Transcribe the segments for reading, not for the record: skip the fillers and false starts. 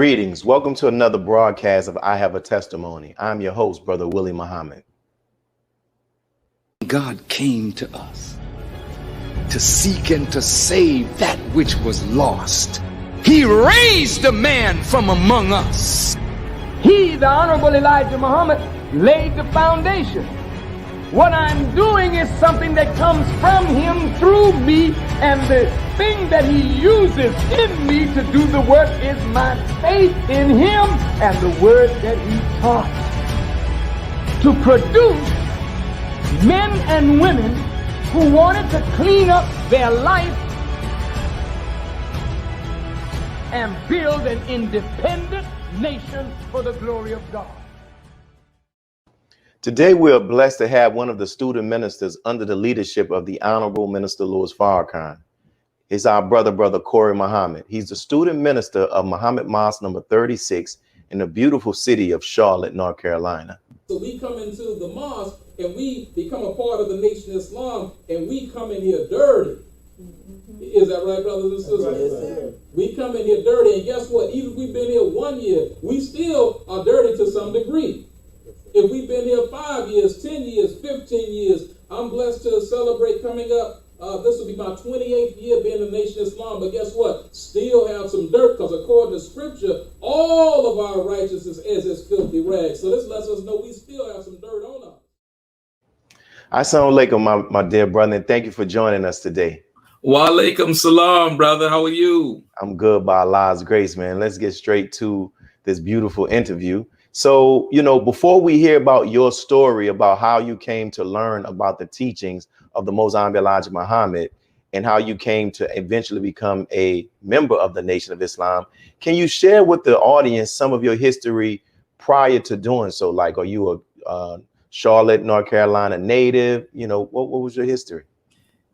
Greetings. Welcome to another broadcast of I Have a Testimony. I'm your host, Brother Willie Muhammad. God came to us to seek and to save that which was lost. He raised a man from among us. He, the Honorable Elijah Muhammad, laid the foundation. What I'm doing is something that comes from him through me, and the thing that he uses in me to do the work is my faith in him and the word that he taught. To produce men and women who wanted to clean up their life and build an independent nation for the glory of God. Today, we are blessed to have one of the student ministers under the leadership of the Honorable Minister Louis Farrakhan. He's our brother Corey Muhammad. He's the student minister of Muhammad Mosque number 36 in the beautiful city of Charlotte, North Carolina. So we come into the mosque and we become a part of the Nation of Islam, and we come in here dirty. Is that right, brothers and sisters? Yes, we come in here dirty, and guess what? Even if we've been here 1 year, we still are dirty to some degree. If we've been here 5 years, 10 years, 15 years, I'm blessed to celebrate coming up. This will be my 28th year being in the Nation of Islam, but guess what? Still have some dirt, because according to Scripture, all of our righteousness is as filthy rags. So this lets us know we still have some dirt on us. Assalamu alaikum, my dear brother, and thank you for joining us today. Wa alaikum salam, brother. How are you? I'm good by Allah's grace, man. Let's get straight to this beautiful interview. So, before we hear about your story about how you came to learn about the teachings of the Most Honorable Elijah Muhammad and how you came to eventually become a member of the Nation of Islam, can you share with the audience some of your history prior to doing so? Like, are you a Charlotte, North Carolina native? What was your history?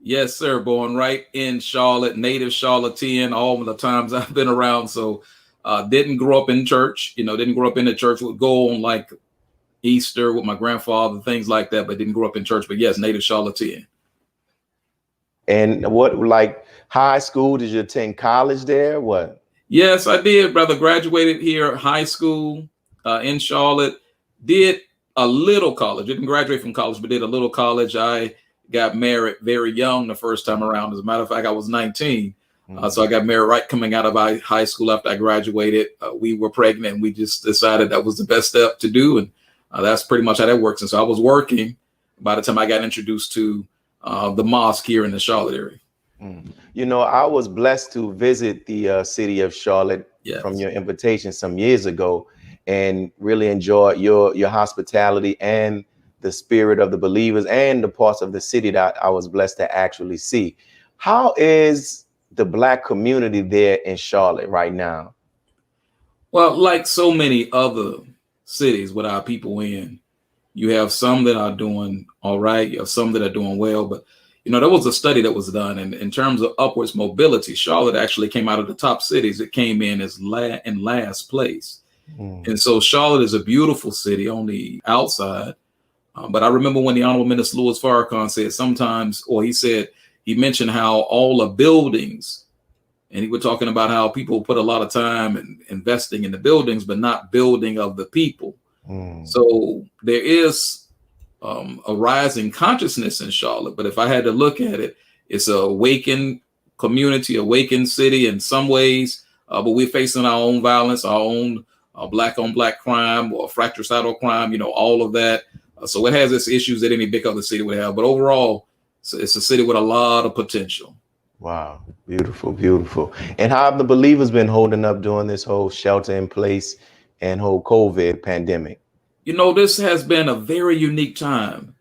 Yes, sir. Born right in Charlotte, native Charlottean, all the times I've been around. So didn't grow up in church, didn't grow up in the church. Would go on like Easter with my grandfather, things like that, but didn't grow up in church. But yes, native Charlottean. And what, like high school, did you attend college there? What? Yes, I did, brother. Graduated here, high school in Charlotte. Did a little college. Didn't graduate from college, but did a little college. I got married very young the first time around. As a matter of fact, I was 19. So I got married right coming out of high school after I graduated. We were pregnant, and we just decided that was the best step to do. And that's pretty much how that works. And so I was working by the time I got introduced to the mosque here in the Charlotte area. I was blessed to visit the city of Charlotte from your invitation some years ago, and really enjoyed your hospitality and the spirit of the believers and the parts of the city that I was blessed to actually see. How is the Black community there in Charlotte right now? Well, like so many other cities with our people in, you have some that are doing all right. You have some that are doing well. But, there was a study that was done. And in terms of upwards mobility, Charlotte actually came out of the top cities. It came in as in last place. And so Charlotte is a beautiful city on the outside. But I remember when the Honorable Minister Louis Farrakhan said sometimes, or he mentioned how all the buildings, and he was talking about how people put a lot of time in investing in the buildings, but not building of the people. So there is a rising consciousness in Charlotte. But if I had to look at it, it's a awakened community, awakened city in some ways. But we're facing our own violence, our own black on black crime or fratricidal crime, all of that. So it has its issues that any big other city would have. But overall, it's a city with a lot of potential. Wow. Beautiful, beautiful. And how have the believers been holding up during this whole shelter in place and whole COVID pandemic? This has been a very unique time.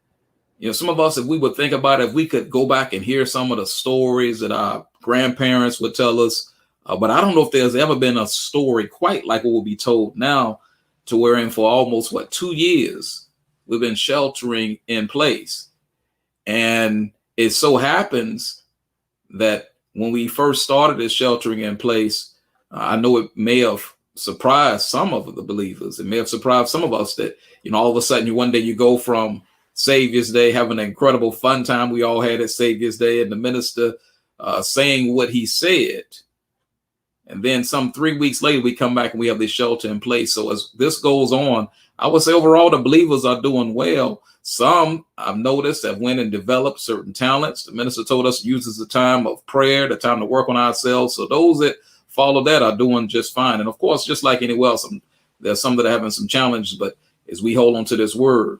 Some of us, if we would think about it, if we could go back and hear some of the stories that our grandparents would tell us, but I don't know if there's ever been a story quite like what will be told now, to wherein for almost 2 years, we've been sheltering in place. And it so happens that when we first started this sheltering in place, I know it may have surprised some of the believers. It may have surprised some of us that, all of a sudden one day you go from Savior's Day, having an incredible fun time we all had at Savior's Day, and the minister saying what he said, And then some 3 weeks later, we come back and we have this shelter in place. So as this goes on, I would say overall the believers are doing well. Some I've noticed have went and developed certain talents. The minister told us uses the time of prayer, the time to work on ourselves. So those that follow that are doing just fine. And of course, just like anywhere else, there's some that are having some challenges, but as we hold on to this word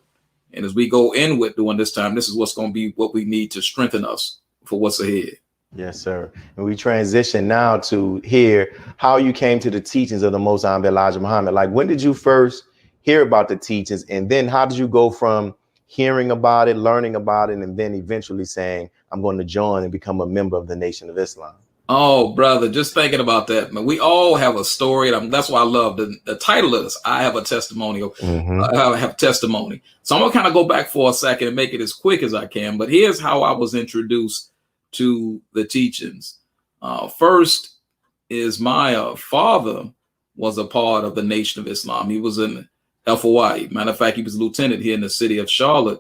and as we go in with during this time, this is what's going to be what we need to strengthen us for what's ahead. Yes, sir. And we transition now to hear how you came to the teachings of the Most High Elijah Muhammad. Like, when did you first hear about the teachings? And then how did you go from hearing about it, learning about it, and then eventually saying, I'm going to join and become a member of the Nation of Islam? Oh, brother, just thinking about that, man. We all have a story. And that's why I love the title of this. I have a testimonial. I have testimony. So I'm going to kind of go back for a second and make it as quick as I can. But here's how I was introduced to the teachings. First is my father was a part of the Nation of Islam. He was in FOI. Matter of fact, he was a lieutenant here in the city of Charlotte.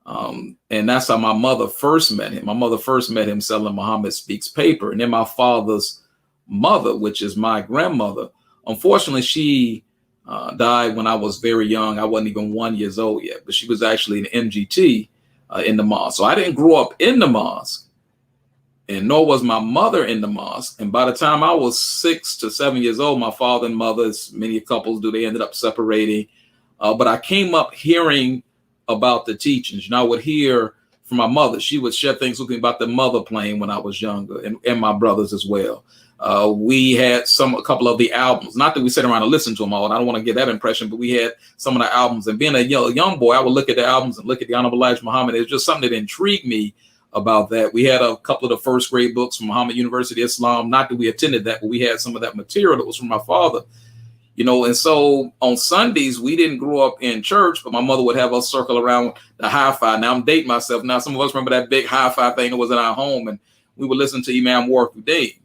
And that's how my mother first met him. My mother first met him selling Muhammad Speaks paper. And then my father's mother, which is my grandmother, unfortunately, she died when I was very young. I wasn't even 1 year old yet, but she was actually an MGT in the mosque. So I didn't grow up in the mosque. And nor was my mother in the mosque. And by the time I was 6 to 7 years old, my father and mother, as many couples do, they ended up separating. But I came up hearing about the teachings. I would hear from my mother. She would share things with me about the mother plane when I was younger, and my brothers as well. We had a couple of the albums. Not that we sat around and listened to them all. And I don't want to get that impression, but we had some of the albums. And being a young boy, I would look at the albums and look at the Honorable Elijah Muhammad. It was just something that intrigued me about that. We had a couple of the first grade books from Muhammad University Islam. Not that we attended that, but we had some of that material that was from my father. And so on Sundays, we didn't grow up in church, but my mother would have us circle around the hi-fi. Now I'm dating myself. Now, some of us remember that big hi-fi thing that was in our home, and we would listen to Imam Warquddin,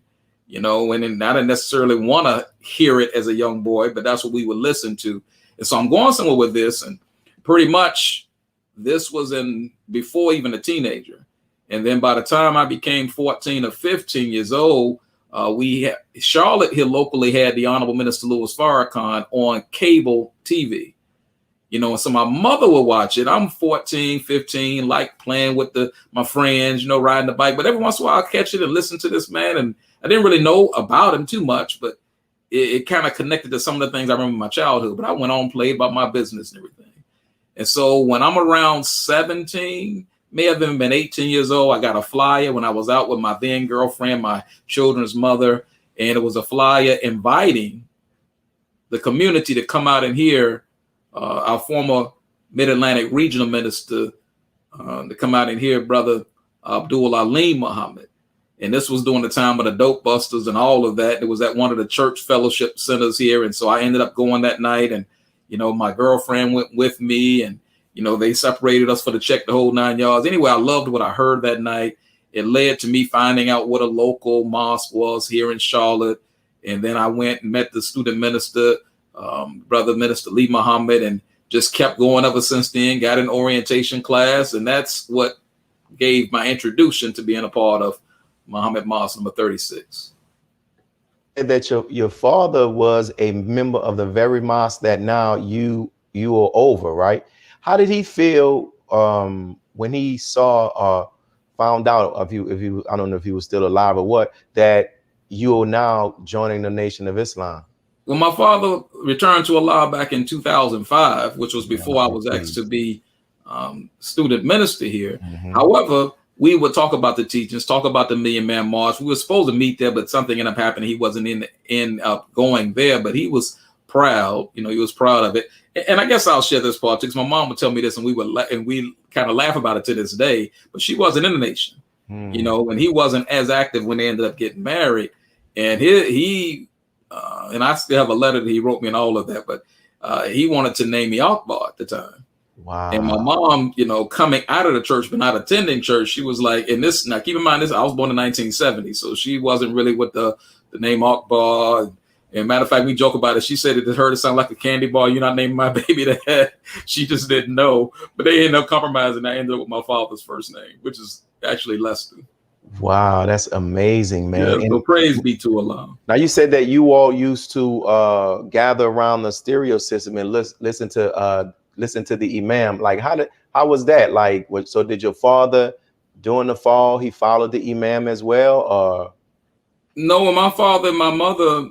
and then I didn't necessarily want to hear it as a young boy, but that's what we would listen to. And so I'm going somewhere with this, and pretty much this was before even a teenager. And then by the time I became 14 or 15 years old, Charlotte here locally had the Honorable Minister Louis Farrakhan on cable TV, and so my mother would watch it. I'm 14, 15, like playing with my friends, riding the bike. But every once in a while I'll catch it and listen to this man. And I didn't really know about him too much, but it kind of connected to some of the things I remember in my childhood. But I went on, played about my business and everything. And so when I'm around 17, may have even been 18 years old, I got a flyer when I was out with my then girlfriend, my children's mother, and it was a flyer inviting the community to come out and hear our former Mid-Atlantic regional minister to come out and hear Brother Abdul Alim Muhammad. And this was during the time of the Dope Busters and all of that. It was at one of the church fellowship centers here. And so I ended up going that night, and, my girlfriend went with me, and they separated us for the check the whole 9 yards. Anyway, I loved what I heard that night. It led to me finding out what a local mosque was here in Charlotte. And then I went and met the student minister, Brother Minister Louis Muhammad, and just kept going ever since then, got an orientation class. And that's what gave my introduction to being a part of Muhammad Mosque number 36. That your father was a member of the very mosque that now you are over, right? How did he feel when he found out of you, if you, I don't know if he was still alive or what, that you are now joining the Nation of Islam? Well, my father returned to Allah back in 2005, which was before I was asked to be student minister here. However, we would talk about the teachings, talk about the Million Man March. We were supposed to meet there, but something ended up happening. He wasn't in going there, but he was proud. He was proud of it. And I guess I'll share this part because my mom would tell me this, and we kind of laugh about it to this day. But she wasn't in the nation, and he wasn't as active when they ended up getting married. And he and I still have a letter that he wrote me and all of that. But he wanted to name me Akbar at the time. Wow. And my mom, coming out of the church but not attending church, she was like, now keep in mind this, I was born in 1970, so she wasn't really with the name Akbar. And matter of fact, we joke about it. She said it heard it sound like a candy bar. You're not naming my baby that. She just didn't know. But they ended up compromising. I ended up with my father's first name, which is actually Lester. Wow, that's amazing, man. Yeah, so praise be to Allah. Now you said that you all used to gather around the stereo system and listen to the imam. Like how was that? Like so did your father during the fall he followed the imam as well, or? No, when my father and my mother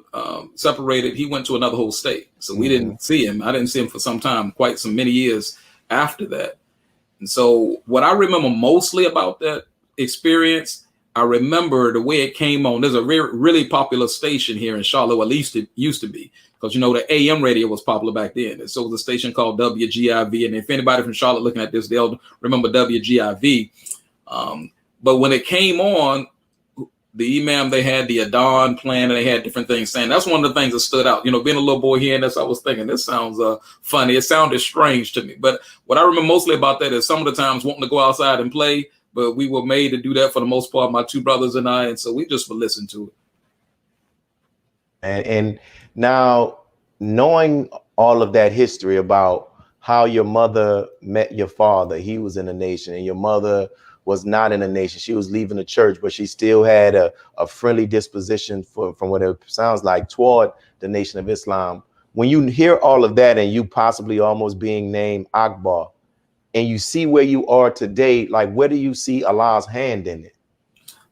separated, he went to another whole state. So we didn't see him. I didn't see him for some time, quite some many years after that. And so what I remember mostly about that experience, I remember the way it came on. There's a really popular station here in Charlotte, or at least it used to be, because, you know, the AM radio was popular back then. And so it was a station called WGIV. And if anybody from Charlotte looking at this, they'll remember WGIV. But when it came on, the imam, they had the Adhan plan, and they had different things saying. That's one of the things that stood out. You know, being a little boy here, and that's I was thinking, this sounds funny. It sounded strange to me. But what I remember mostly about that is some of the times wanting to go outside and play, but we were made to do that for the most part, my two brothers and I, and so we just would listen to it. And now, knowing all of that history about how your mother met your father, he was in the nation, and your mother was not in the nation. She was leaving the church, but she still had a friendly disposition from what it sounds like toward the Nation of Islam. When you hear all of that and you possibly almost being named Akbar, and you see where you are today, like where do you see Allah's hand in it?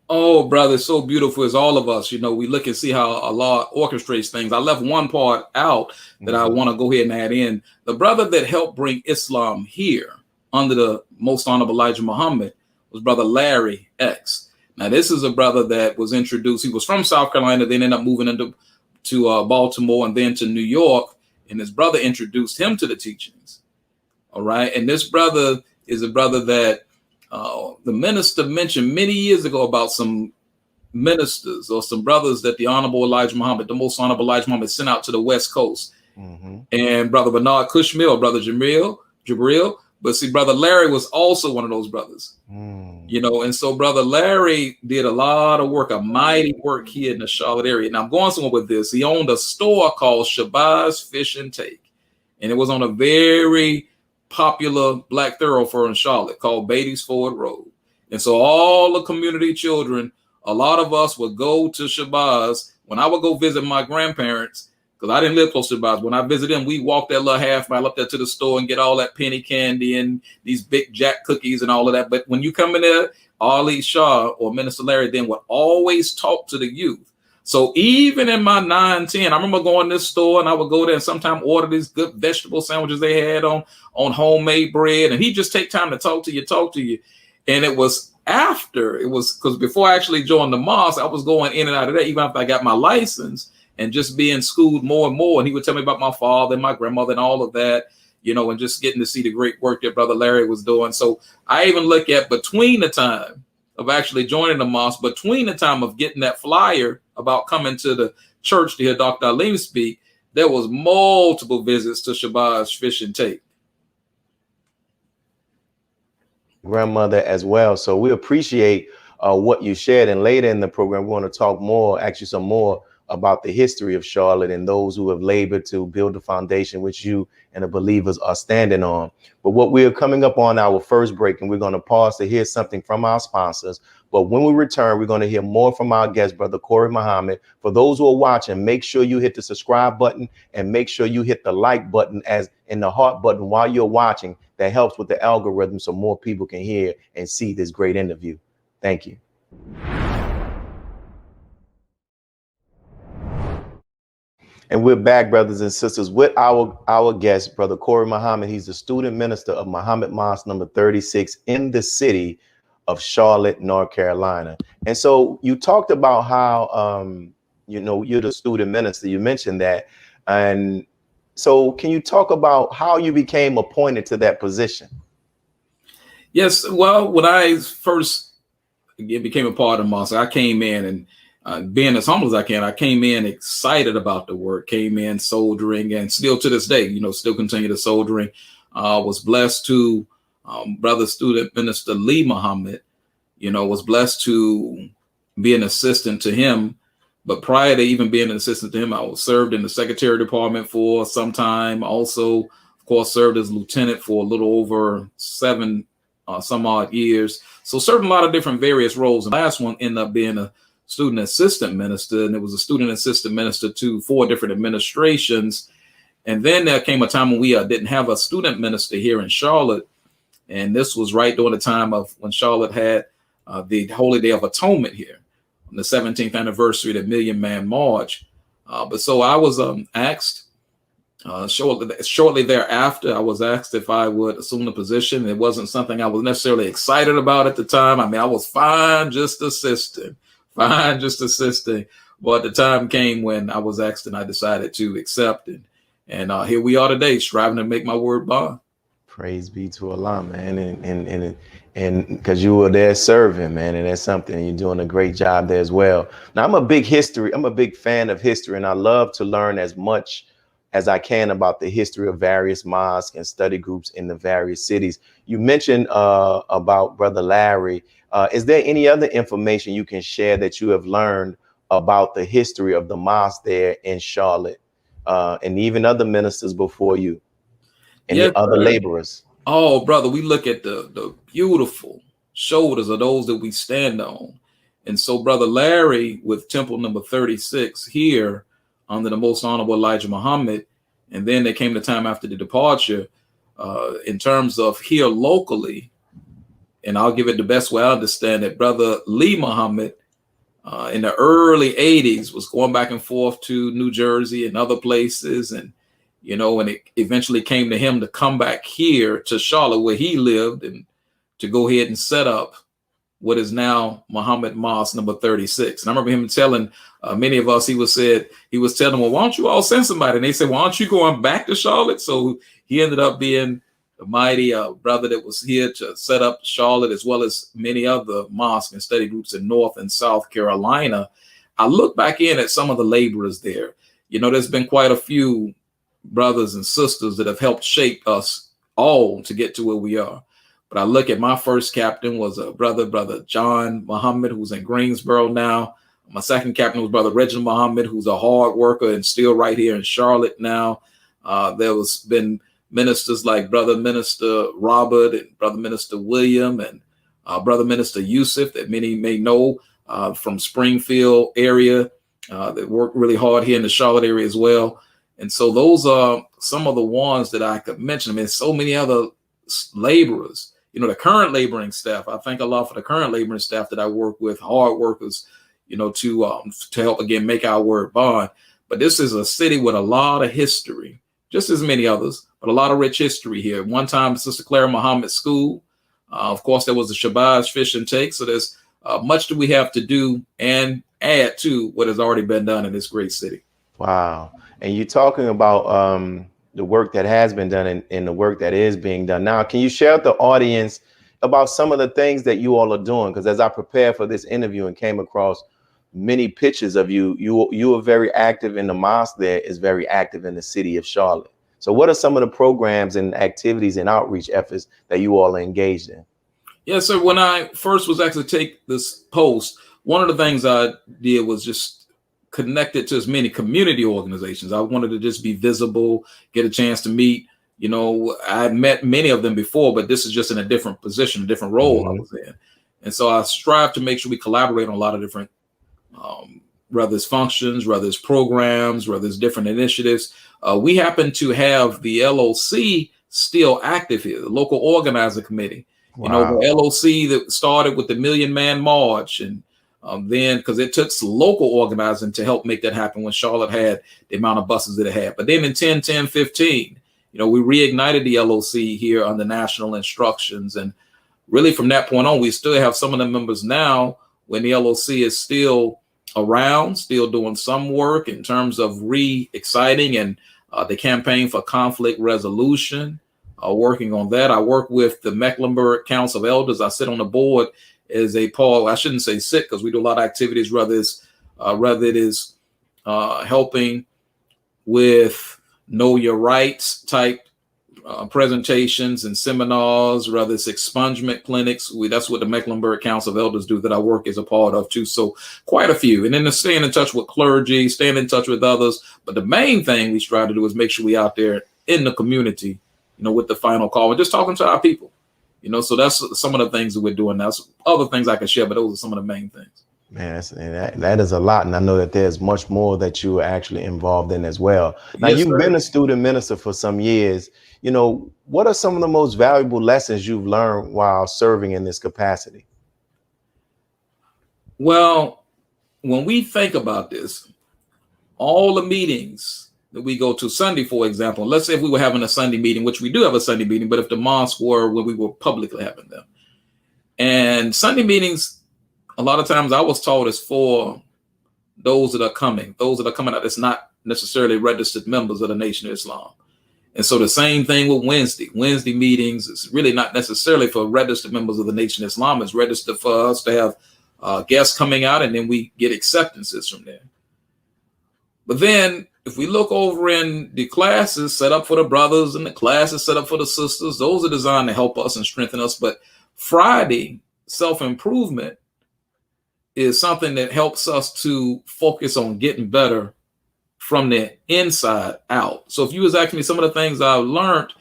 Oh, brother, so beautiful as all of us. You know, we look and see how Allah orchestrates things. I left one part out that I want to go ahead and add in. The brother that helped bring Islam here under the Most Honorable Elijah Muhammad was Brother Larry X. Now, this is a brother that was introduced. He was from South Carolina, then ended up moving into Baltimore and then to New York. And his brother introduced him to the teachings. All right. And this brother is a brother that the minister mentioned many years ago about some ministers or some brothers that the Honorable Elijah Muhammad, the Most Honorable Elijah Muhammad, sent out to the West Coast. And Brother Bernard Kushmil, Brother Jabril. But see, Brother Larry was also one of those brothers, you know, and so Brother Larry did a lot of work, a mighty work here in the Charlotte area. Now I'm going somewhere with this. He owned a store called Shabazz Fish and Take, and it was on a very popular black thoroughfare in Charlotte called Beatty's Ford Road. And so all the community children, a lot of us would go to Shabazz. When I would go visit my grandparents, because I didn't live close to Shabazz, when I visited them, we walked that little half mile up there to the store and get all that penny candy and these big jack cookies and all of that. But when you come in there, Ali Shah or Minister Larry then would always talk to the youth. So even in my 9, 10, I remember going to this store and I would go there and sometimes order these good vegetable sandwiches they had on homemade bread. And he'd just take time to talk to you. And it was because before I actually joined the mosque, I was going in and out of that, even after I got my license and just being schooled more and more. And he would tell me about my father and my grandmother and all of that, you know, and just getting to see the great work that Brother Larry was doing. So I even look at between the time of actually joining the mosque, between the time of getting that flyer about coming to the church to hear Dr. Alim speak, there was multiple visits to Shabazz Fish and Take. Grandmother as well. So we appreciate what you shared. And later in the program, we want to talk more, ask you some more about the history of Charlotte and those who have labored to build the foundation which you and the believers are standing on. But what we're coming up on our first break, and we're going to pause to hear something from our sponsors. But when we return, we're going to hear more from our guest, Brother Corey Muhammad. For those who are watching, make sure you hit the subscribe button and make sure you hit the like button as in the heart button while you're watching. That helps with the algorithm so more people can hear and see this great interview. Thank you. And we're back, brothers and sisters, with our guest, Brother Corey Muhammad. He's the student minister of Muhammad Mosque number 36 in the city of Charlotte, North Carolina. And so you talked about how, you know, you're the student minister. You mentioned that. And so can you talk about how you became appointed to that position? Yes. Well, when I first became a part of Mosque, I came in and being as humble as I can, I came in excited about the work, came in soldiering, and still to this day, you know, still continue the soldiering. Was blessed to brother student minister Louis Muhammad, you know, was blessed to be an assistant to him. But prior to even being an assistant to him, I was served in the secretary department for some time. Also, of course, served as lieutenant for a little over 7 some odd years. So served a lot of different various roles. And the last one ended up being a student assistant minister, and it was a student assistant minister to 4 different administrations. And then there came a time when we didn't have a student minister here in Charlotte. And this was right during the time of when Charlotte had the Holy Day of Atonement here on the 17th anniversary of the Million Man March. But so I was asked shortly thereafter, I was asked if I would assume the position. It wasn't something I was necessarily excited about at the time. I mean, I was fine just assisting. But the time came when I was asked and I decided to accept it. And here we are today, striving to make my word bond. Praise be to Allah, man. And because you were there serving, man, and that's something, you're doing a great job there as well. Now, I'm a big fan of history, and I love to learn as much as I can about the history of various mosques and study groups in the various cities. You mentioned about Brother Larry. Is there any other information you can share that you have learned about the history of the mosque there in Charlotte, and even other ministers before you and the other laborers? Oh, brother, we look at the beautiful shoulders of those that we stand on. And so Brother Larry with Temple number 36 here under the Most Honorable Elijah Muhammad, and then there came the time after the departure, in terms of here locally, and I'll give it the best way I understand it, Brother Lee Muhammad in the early 80s was going back and forth to New Jersey and other places, and and it eventually came to him to come back here to Charlotte where he lived and to go ahead and set up what is now Muhammad Mosque number 36. And I remember him telling many of us, he was telling them, well, why don't you all send somebody? And they said, well, aren't you going back to Charlotte? So he ended up being the mighty brother that was here to set up Charlotte, as well as many other mosques and study groups in North and South Carolina. I look back in at some of the laborers there. There's been quite a few brothers and sisters that have helped shape us all to get to where we are. But I look at my first captain was brother John Muhammad, who's in Greensboro now. My second captain was Brother Reginald Muhammad, who's a hard worker and still right here in Charlotte now. There was been ministers like Brother Minister Robert and Brother Minister William and Brother Minister Yusuf that many may know from Springfield area that worked really hard here in the Charlotte area as well. And so those are some of the ones that I could mention. I mean, so many other laborers, the current laboring staff. I thank Allah for the current laboring staff that I work with, hard workers, to help, again, make our word bond. But this is a city with a lot of history, just as many others, but a lot of rich history here. One time, Sister Clara Muhammad School. Of course, there was the Shabazz Fish and Take. So there's much that we have to do and add to what has already been done in this great city. Wow. And you're talking about the work that has been done and the work that is being done now. Can you share with the audience about some of the things that you all are doing? Because as I prepared for this interview and came across many pictures of you are very active in the mosque there, is very active in the city of Charlotte. So what are some of the programs and activities and outreach efforts that you all are engaged in? Yeah, so when I first was actually take this post, one of the things I did was just connected to as many community organizations. I wanted to just be visible, get a chance to meet. I met many of them before, but this is just in a different position, a different role I was in. And so I strive to make sure we collaborate on a lot of different, whether it's functions, whether it's programs, whether it's different initiatives. We happen to have the LOC still active here, the local organizer committee. Wow. The LOC that started with the Million Man March, and then because it took local organizing to help make that happen when Charlotte had the amount of buses that it had. But then in 15, we reignited the LOC here under national instructions. And really from that point on, we still have some of the members now when the LOC is still around, still doing some work in terms of re-exciting and the campaign for conflict resolution, working on that. I work with the Mecklenburg Council of Elders. I sit on the board as a I shouldn't say sit, because we do a lot of activities, whether it is helping with know your rights type presentations and seminars, whether it's expungement clinics. That's what the Mecklenburg Council of Elders do that I work as a part of too. So quite a few. And then staying in touch with clergy, staying in touch with others. But the main thing we strive to do is make sure we out there in the community, with the final call and just talking to our people. You know, so that's some of the things that we're doing now. So other things I can share, but those are some of the main things. Man, that is a lot. And I know that there's much more that you are actually involved in as well. Now, Yes, you've sir. been a student minister for some years. You know, what are some of the most valuable lessons you've learned while serving in this capacity? Well, when we think about this, all the meetings that we go to, Sunday, for example, let's say if we were having a Sunday meeting, which we do have a Sunday meeting, but if the mosque were when we were publicly having them. And Sunday meetings, a lot of times I was taught is for those that are coming out that's not necessarily registered members of the Nation of Islam. And so the same thing with Wednesday meetings is really not necessarily for registered members of the Nation of Islam. It's registered for us to have guests coming out, and then we get acceptances from there. But then if we look over in the classes set up for the brothers and the classes set up for the sisters, those are designed to help us and strengthen us. But Friday self-improvement is something that helps us to focus on getting better from the inside out. So if you was asking me some of the things I've learned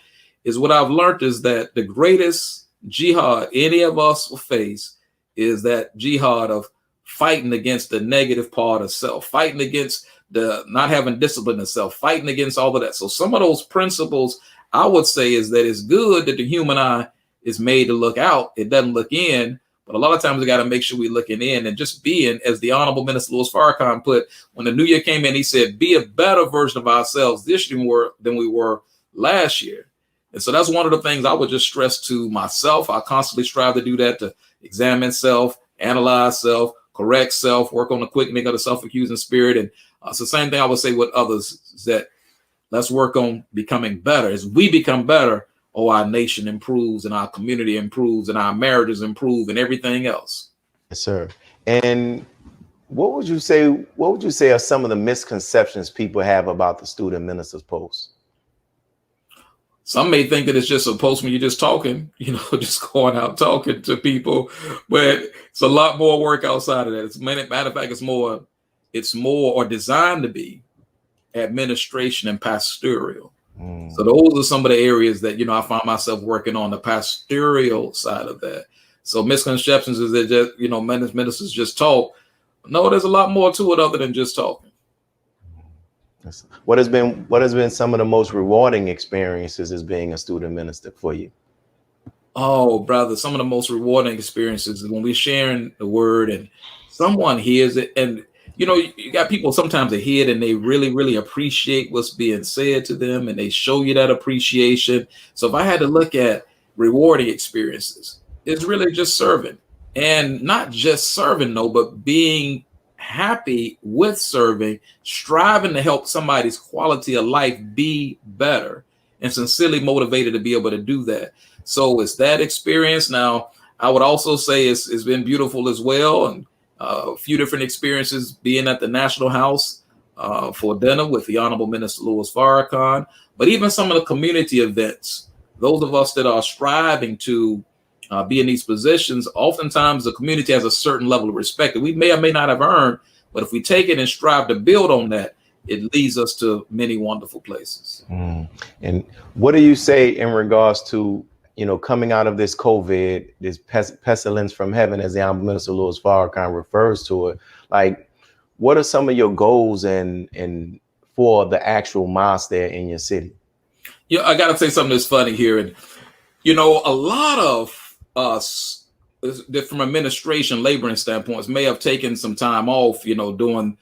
is that the greatest jihad any of us will face is that jihad of fighting against the negative part of self, fighting against the not having discipline of self, fighting against all of that. So some of those principles I would say is that it's good that the human eye is made to look out. It doesn't look in. But a lot of times we got to make sure we're looking in and just being, as the Honorable Minister Louis Farrakhan put, when the new year came in, he said, be a better version of ourselves this year than we were last year. And so that's one of the things I would just stress to myself. I constantly strive to do that, to examine self, analyze self, correct self, work on the quickening of the self-accusing spirit. And it's the same thing I would say with others, is that let's work on becoming better. As we become better, our nation improves and our community improves and our marriages improve and everything else. Yes, sir. And what would you say are some of the misconceptions people have about the student minister's post? Some may think that it's just a post when you're just talking, just going out talking to people, but it's a lot more work outside of that. As a matter of fact, it's more or designed to be administration and pastoral. So those are some of the areas that, I find myself working on the pastoral side of that. So misconceptions is that just, ministers just talk. No, there's a lot more to it other than just talking. What has been some of the most rewarding experiences as being a student minister for you? Oh, brother, some of the most rewarding experiences is when we're sharing the word and someone hears it. And you got people sometimes that hear it and they really, really appreciate what's being said to them and they show you that appreciation. So if I had to look at rewarding experiences, it's really just serving, and not just serving, no, but being happy with serving, striving to help somebody's quality of life be better, and sincerely motivated to be able to do that. So it's that experience. Now, I would also say it's been beautiful as well. And a few different experiences being at the National House for dinner with the Honorable Minister Louis Farrakhan, but even some of the community events, those of us that are striving to be in these positions, oftentimes the community has a certain level of respect that we may or may not have earned, but if we take it and strive to build on that, it leads us to many wonderful places. And what do you say in regards to coming out of this COVID, this pestilence from heaven, as the Honorable Minister Louis Farrakhan refers to it? Like, what are some of your goals and for the actual mosque there in your city? Yeah, I got to say something that's funny here. And, a lot of us, from administration, laboring standpoints, may have taken some time off, doing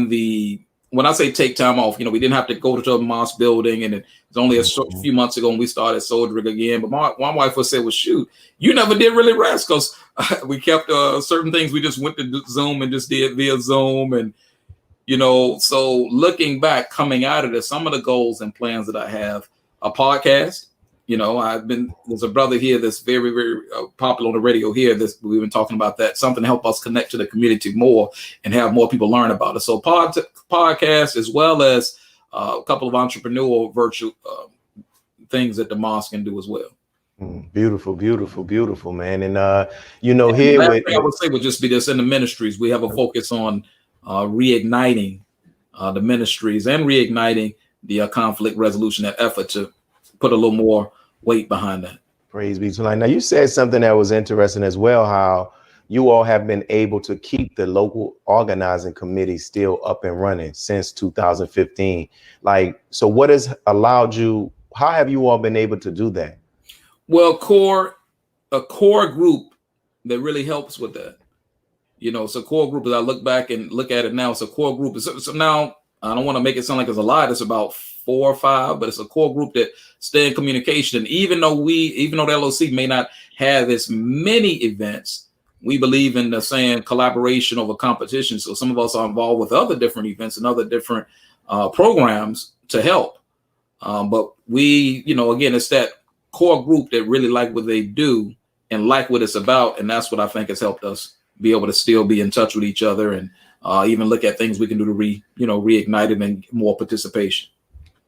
the, when I say take time off, we didn't have to go to a mosque building, and it was only a few months ago when we started soldiering again. But my wife would say, well, shoot, you never did really rest, because we kept certain things. We just went to Zoom and just did via Zoom. And, so looking back, coming out of this, some of the goals and plans that I have, a podcast. There's a brother here that's very, very popular on the radio here. We've been talking about that, something to help us connect to the community more and have more people learn about it. So podcast, as well as a couple of entrepreneurial virtual things that the mosque can do as well. Beautiful, beautiful, beautiful, man. And, here I would say would just be this in the ministries. We have a focus on reigniting the ministries and reigniting the conflict resolution, that effort to put a little more weight behind that. Praise be to Allah. Now, you said something that was interesting as well, how you all have been able to keep the local organizing committee still up and running since 2015. Like, so what has allowed you, how have you all been able to do that? Well, a core group that really helps with that. You know, it's a core group. As I look back and look at it now, it's a core group. So now I don't want to make it sound like it's a lot. It's about 4 or 5, but it's a core group that stay in communication. And even though the LOC may not have as many events, we believe in the saying collaboration over competition. So some of us are involved with other different events and other different programs to help. But we, you know, again, it's that core group that really like what they do and like what it's about. And that's what I think has helped us be able to still be in touch with each other and even look at things we can do to reignite it and more participation.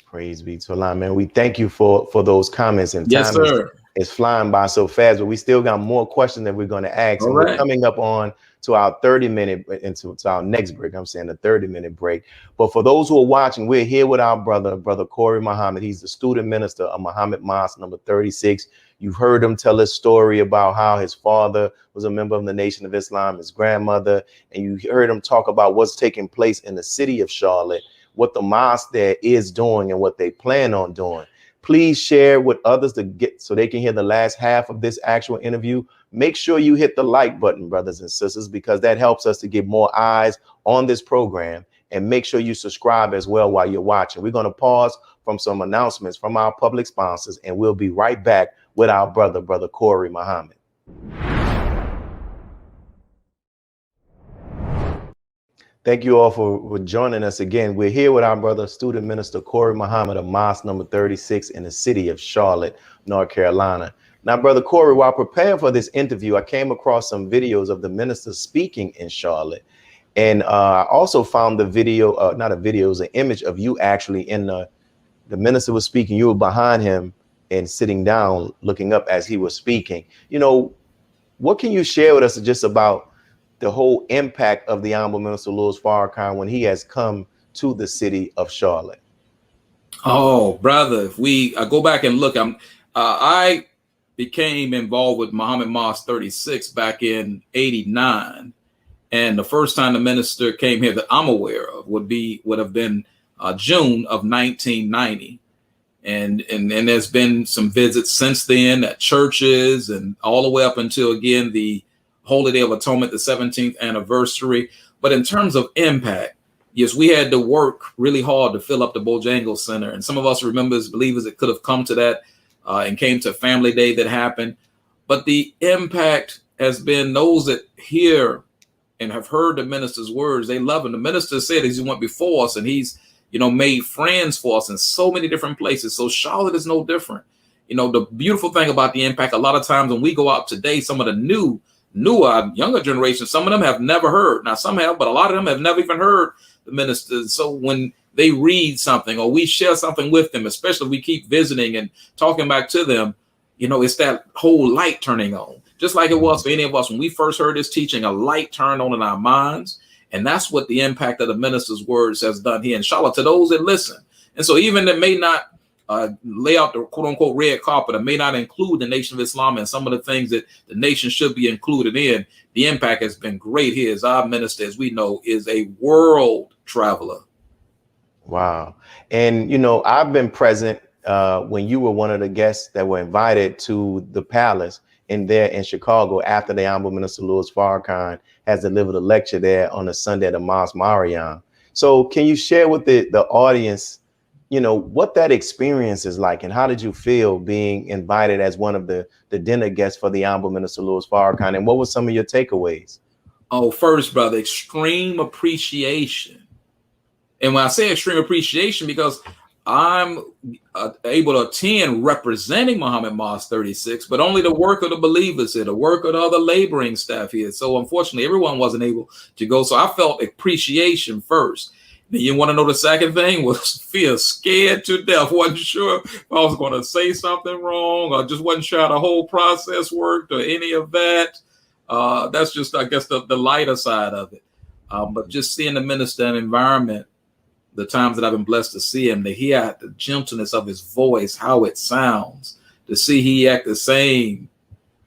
Praise be to Allah, man. We thank you for those comments. And yes, time sir. is flying by so fast, but we still got more questions that we're going to ask. All and right. We're coming up on to our 30-minute into our next break. I'm saying a 30-minute break. But for those who are watching, we're here with our brother Corey Muhammad. He's the student minister of Muhammad Mosque number 36. You've heard him tell his story about how his father was a member of the Nation of Islam, his grandmother, and you heard him talk about what's taking place in the city of Charlotte, what the mosque there is doing and what they plan on doing. Please share with others to get so they can hear the last half of this actual interview. Make sure you hit the like button, brothers and sisters, because that helps us to get more eyes on this program. And make sure you subscribe as well while you're watching. We're going to pause from some announcements from our public sponsors, and we'll be right back with our brother Corey Muhammad. Thank you all for joining us again. We're here with our brother, student minister Corey Muhammad of Mosque number 36 in the city of Charlotte, North Carolina. Now, brother Corey, while preparing for this interview, I came across some videos of the minister speaking in Charlotte. And I also found the video, not a video, it was an image of you actually in the minister was speaking. You were behind him and sitting down, looking up as he was speaking. You know, what can you share with us just about the whole impact of the Honorable Minister Louis Farrakhan when he has come to the city of Charlotte? Oh, brother, if I go back and look, I became involved with Muhammad Mosque 36 back in '89. And the first time the minister came here that I'm aware of would have been June of 1990. And there's been some visits since then at churches and all the way up until, again, the Holy Day of Atonement, the 17th anniversary. But in terms of impact, yes, we had to work really hard to fill up the Bojangles Center. And some of us remember as believers that could have come to that and came to Family Day that happened. But the impact has been those that hear and have heard the minister's words. They love him. The minister said he went before us and he's, made friends for us in so many different places. So Charlotte is no different. The beautiful thing about the impact, a lot of times when we go out today, some of the newer, younger generation, some of them have never heard. Now, some have, but a lot of them have never even heard the ministers. So when they read something or we share something with them, especially if we keep visiting and talking back to them, it's that whole light turning on. Just like it was for any of us when we first heard this teaching, a light turned on in our minds. And that's what the impact of the minister's words has done here in Charlotte to those that listen. And so even that may not lay out the quote unquote red carpet, or may not include the Nation of Islam and some of the things that the nation should be included in, the impact has been great here. As our minister, as we know, is a world traveler. Wow. And, I've been present when you were one of the guests that were invited to the palace in Chicago after the Honorable Minister Louis Farrakhan has delivered a lecture there on a Sunday at the Mosque Mariam. So can you share with the audience, what that experience is like, and how did you feel being invited as one of the dinner guests for the Honorable Minister Louis Farrakhan, and what were some of your takeaways? Oh, first, brother, extreme appreciation. And when I say extreme appreciation, because I'm able to attend representing Muhammad Mosque 36, but only the work of the believers here, the work of the other laboring staff here. So unfortunately, everyone wasn't able to go. So I felt appreciation first. Then you want to know the second thing was feel scared to death. Wasn't sure if I was going to say something wrong, or just wasn't sure how the whole process worked or any of that. That's just, I guess, the lighter side of it. But just seeing the minister and environment, the times that I've been blessed to see him, to hear the gentleness of his voice, how it sounds, to see he act the same,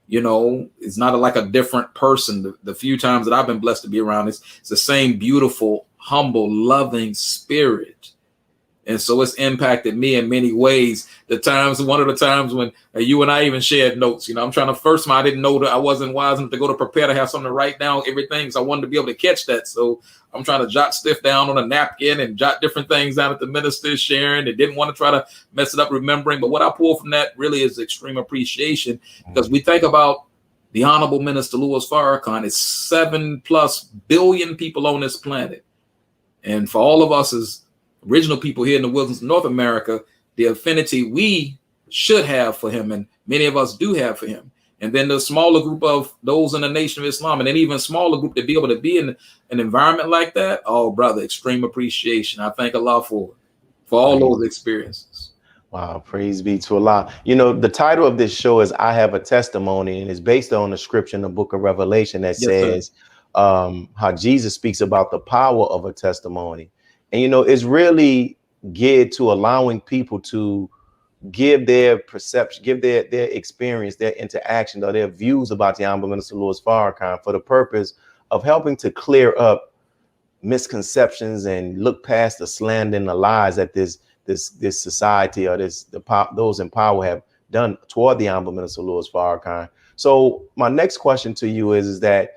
you know, it's not like a different person. The few times that I've been blessed to be around, it's the same beautiful, humble, loving spirit. And so it's impacted me in many ways. One of the times when you and I even shared notes, you know, I'm trying to, first time I didn't know that I wasn't wise enough to go to prepare to have something to write down everything. So I wanted to be able to catch that. So I'm trying to jot stuff down on a napkin and jot different things down at the minister's sharing. And didn't want to try to mess it up remembering. But what I pull from that really is extreme appreciation, because we think about the Honorable Minister Louis Farrakhan. It's 7+ billion people on this planet. And for all of us as original people here in the wilderness of North America, the affinity we should have for him, and many of us do have for him. And then the smaller group of those in the Nation of Islam, and then even smaller group to be able to be in an environment like that. Oh, brother, extreme appreciation. I thank Allah for all those experiences. Wow, praise be to Allah. You know, the title of this show is I Have a Testimony, and it's based on the scripture in the book of Revelation that says how Jesus speaks about the power of a testimony. And, you know, it's really geared to allowing people to give their perception, give their experience, their interaction, or their views about the Honorable Minister Louis Farrakhan for the purpose of helping to clear up misconceptions and look past the slander and the lies that this society or those in power have done toward the Honorable Minister Louis Farrakhan. So my next question to you is that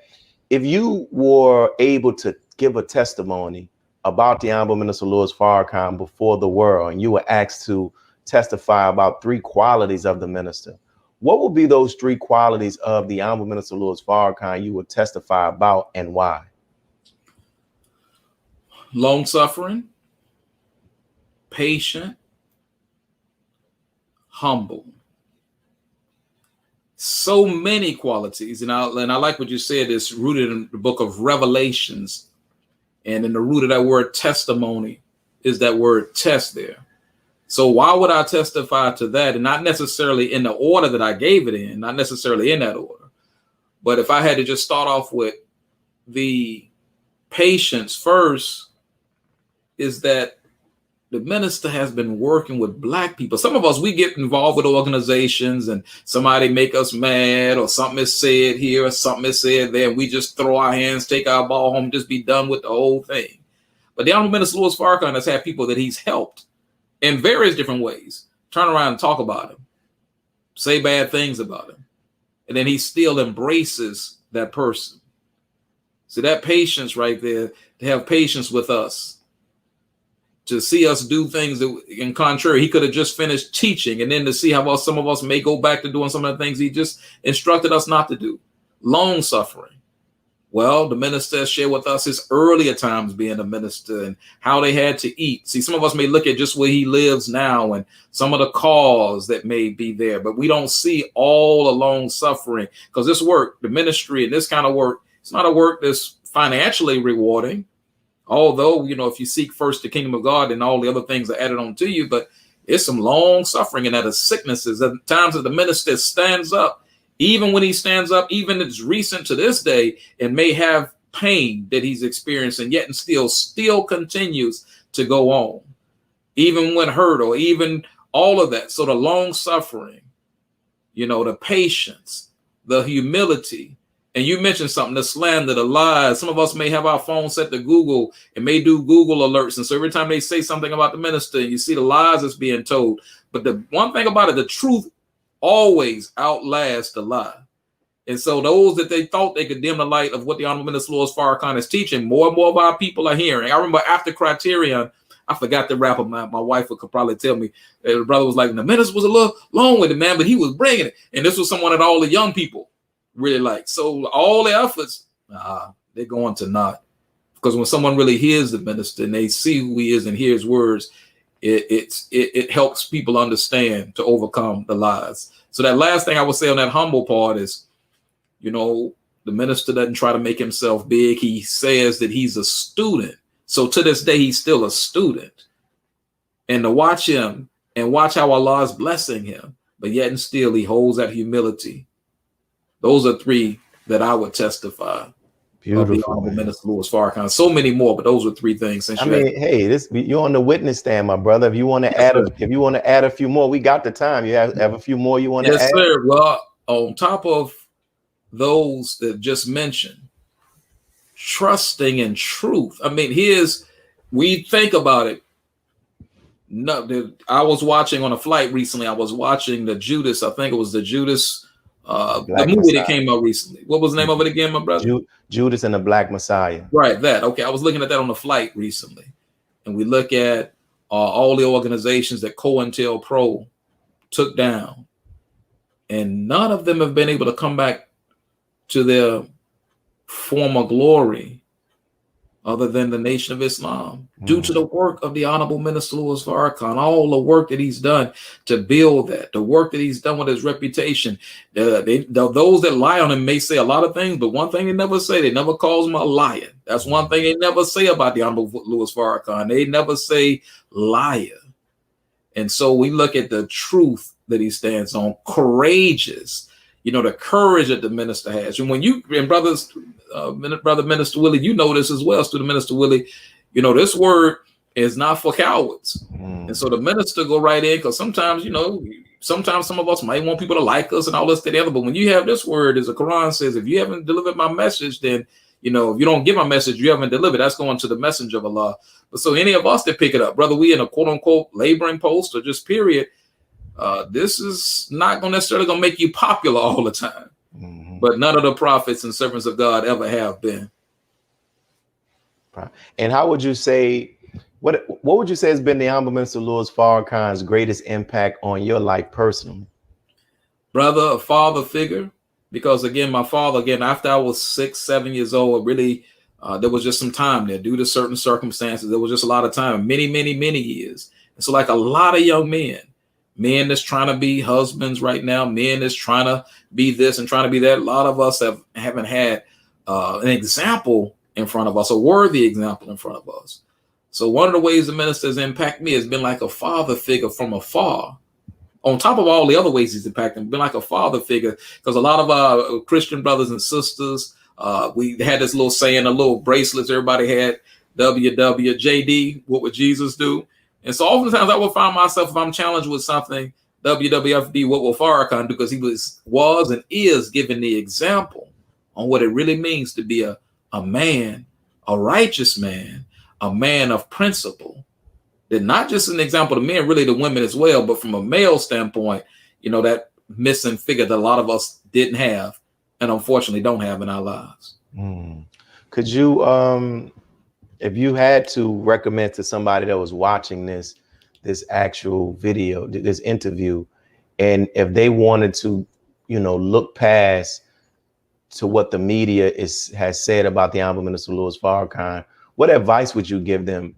if you were able to give a testimony about the Honorable Minister Louis Farrakhan before the world, and you were asked to testify about 3 qualities of the minister, what would be those 3 qualities of the Honorable Minister Louis Farrakhan you would testify about, and why? Long suffering, patient, humble. So many qualities. And I like what you said, it's rooted in the book of Revelations. And in the root of that word testimony is that word test there. So why would I testify to that? And not necessarily in the order that I gave it in, not necessarily in that order. But if I had to just start off with the patience first, is that the minister has been working with Black people. Some of us, we get involved with organizations and somebody make us mad, or something is said here or something is said there, and we just throw our hands, take our ball home, just be done with the whole thing. But the Honorable Minister Louis Farrakhan has had people that he's helped in various different ways turn around and talk about him, say bad things about him, and then he still embraces that person. So that patience right there, to have patience with us, to see us do things that, in contrary, he could have just finished teaching, and then to see how some of us may go back to doing some of the things he just instructed us not to do. Long suffering. Well, the minister shared with us his earlier times being a minister and how they had to eat. See, some of us may look at just where he lives now and some of the cause that may be there, but we don't see all the long suffering, because this work, the ministry and this kind of work, it's not a work that's financially rewarding. Although, you know, if you seek first the kingdom of God, and all the other things are added on to you, but it's some long suffering and that of sicknesses. At times that the minister stands up, even when he stands up, even it's recent to this day, and may have pain that he's experiencing, yet and still continues to go on, even when hurt, or even all of that. So the long suffering, you know, the patience, the humility. And you mentioned something, the slander, the lies. Some of us may have our phone set to Google and may do Google alerts. And so every time they say something about the minister, you see the lies that's being told. But the one thing about it, the truth always outlasts the lie. And so those that they thought they could dim the light of what the Honorable Minister Louis Farrakhan is teaching, more and more of our people are hearing. I remember after Criterion, I forgot the rapper. My wife could probably tell me. The brother was like, the minister was a little long with it, man, but he was bringing it. And this was someone that all the young people really like. So all the efforts, they're going to naught. Because when someone really hears the minister and they see who he is and hear his words, it helps people understand to overcome the lies. So that last thing I would say on that humble part is, you know, the minister doesn't try to make himself big. He says that he's a student. So to this day, he's still a student. And to watch him and watch how Allah is blessing him, but yet and still he holds that humility. Those are 3 that I would testify of the Beautiful, Honorable man. Minister Louis Farrakhan. So many more, but those are three things. Since I mean, hey, you're on the witness stand, my brother. If you want to add a few more, we got the time. You have a few more you want to add? Yes, sir. Well, on top of those that just mentioned, trusting in truth. I mean, we think about it. No, I was watching on a flight recently. I was watching the Judas. I think it was the Judas, the movie Messiah. that came out recently. What was the name of it again, my brother? Judas and the Black Messiah. Right, that. Okay, I was looking at that on the flight recently, and we look at all the organizations that COINTELPRO took down, and none of them have been able to come back to their former glory other than the Nation of Islam, due to the work of the Honorable Minister Louis Farrakhan, all the work that he's done to build that, the work that he's done with his reputation. Those that lie on him may say a lot of things, but one thing they never say, they never calls him a liar. That's one thing they never say about the Honorable Louis Farrakhan. They never say liar. And so we look at the truth that he stands on, courageous, the courage that the minister has. And when Brother Minister Willie, you know this as well, Student Minister Willie, this word is not for cowards. And so the minister go right in, because sometimes, sometimes some of us might want people to like us and all this, that, the other. But when you have this word, as the Quran says, if you haven't delivered my message, then, if you don't give my message, you haven't delivered. That's going to the messenger of Allah. But so any of us that pick it up, whether we in a quote unquote laboring post or just period, this is not necessarily going to make you popular all the time. But none of the prophets and servants of God ever have been. And how would you say, what would you say has been the Honorable Minister Louis Farrakhan's greatest impact on your life personally? Brother, a father figure, because again, my father, after I was 6, 7 years old, really, there was just some time there due to certain circumstances. There was just a lot of time, many, many, many years. And so like a lot of young men that's trying to be husbands right now, men that's trying to be this and trying to be that. A lot of us haven't had an example in front of us, a worthy example in front of us. So one of the ways the minister has impacted me has been like a father figure from afar. On top of all the other ways he's impacted, been like a father figure, because a lot of our Christian brothers and sisters, we had this little saying, the little bracelets everybody had, WWJD, what would Jesus do? And so oftentimes I will find myself, if I'm challenged with something, WWFD, what will Farrakhan do? Because he was and is giving the example on what it really means to be a man, a righteous man, a man of principle. That not just an example to men, really to women as well, but from a male standpoint, that missing figure that a lot of us didn't have and unfortunately don't have in our lives. Could you, if you had to recommend to somebody that was watching this actual video, this interview, and if they wanted to, look past to what the media has said about the Honorable Minister Louis Farrakhan, what advice would you give them,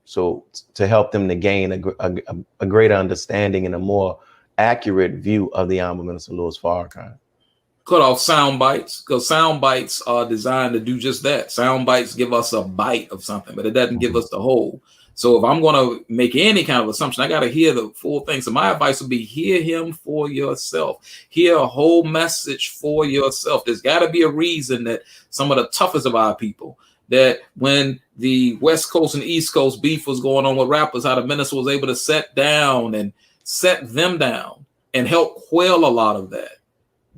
so to help them to gain a greater understanding and a more accurate view of the Honorable Minister Louis Farrakhan? Cut off sound bites, because sound bites are designed to do just that. Sound bites give us a bite of something, but it doesn't give us the whole. So if I'm going to make any kind of assumption, I got to hear the full thing. So my advice would be hear him for yourself. Hear a whole message for yourself. There's got to be a reason that some of the toughest of our people, that when the West Coast and East Coast beef was going on with rappers, how the minister was able to set them down and help quell a lot of that.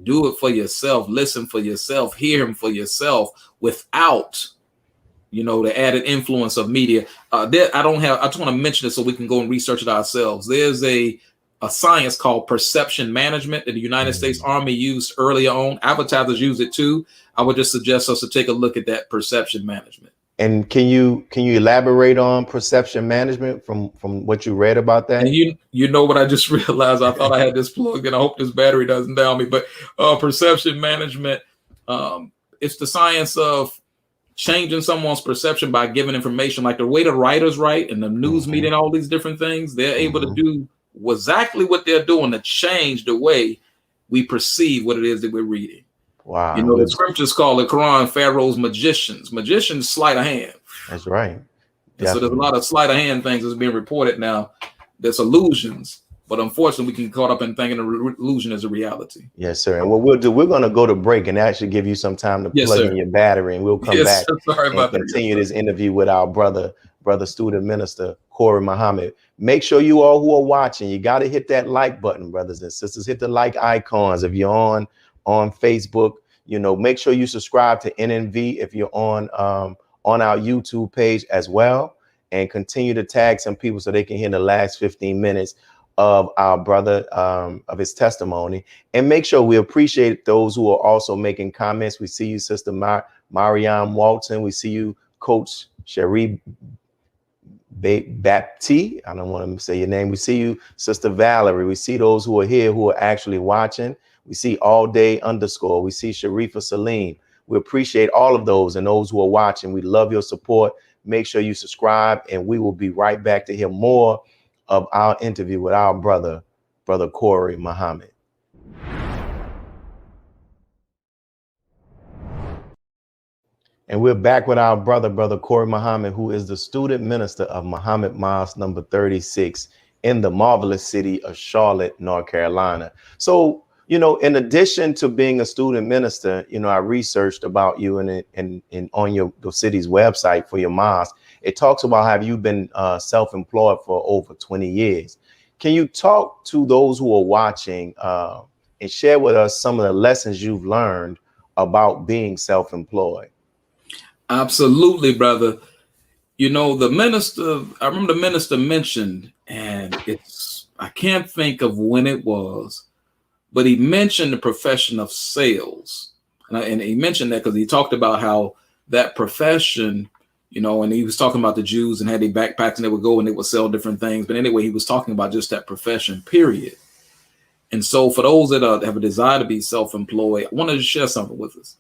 Do it for yourself. Listen for yourself. Hear him for yourself without, the added influence of media. I just want to mention it so we can go and research it ourselves. There's a science called perception management that the United States Army used earlier on. Advertisers use it too. I would just suggest us to take a look at that perception management. And can you elaborate on perception management from what you read about that? And you know what I just realized? I thought I had this plugged in. I hope this battery doesn't down me. But perception management, it's the science of changing someone's perception by giving information, like the way the writers write and the news media and all these different things. They're able to do exactly what they're doing to change the way we perceive what it is that we're reading. Wow. The scriptures call the Quran Pharaoh's magicians. Magicians sleight of hand. That's right. So there's a lot of sleight of hand things that's being reported now. There's illusions, But unfortunately, we can get caught up in thinking the illusion is a reality. Yes, sir. And what we'll do, we're going to go to break and actually give you some time to Yes, plug sir. in your battery, and we'll come back Sorry and about that. continue this interview with our brother student minister, Corey Muhammad. Make sure you all who are watching, you got to hit that like button, brothers and sisters. Hit the like icons. If you're on Facebook, you know, make sure you subscribe to NNV if you're on our YouTube page as well, and continue to tag some people so they can hear the last 15 minutes of our brother, of his testimony. And make sure we appreciate those who are also making comments. We see you, Sister Mariam Walton. We see you, Coach Cherie Bapti. I don't want to say your name. We see you, Sister Valerie. We see those who are here who are actually watching. We see All Day _ we see Sharifa Salim. We appreciate all of those and those who are watching. We love your support. Make sure you subscribe, and we will be right back to hear more of our interview with our brother Corey Muhammad. And we're back with our brother Corey Muhammad, who is the student minister of Muhammad Mosque number 36 in the marvelous city of Charlotte, North Carolina. So, you know, in addition to being a student minister, you know, I researched about you and on the city's website for your mosque. It talks about how you've been self-employed for over 20 years. Can you talk to those who are watching and share with us some of the lessons you've learned about being self-employed? Absolutely, brother. You know, I remember the minister mentioned, and I can't think of when it was, but he mentioned the profession of sales. And he mentioned that because he talked about how that profession, you know, and he was talking about the Jews and had their backpacks and they would go and they would sell different things. But anyway, he was talking about just that profession, period. And so for those that have a desire to be self-employed, I wanted to share something with us.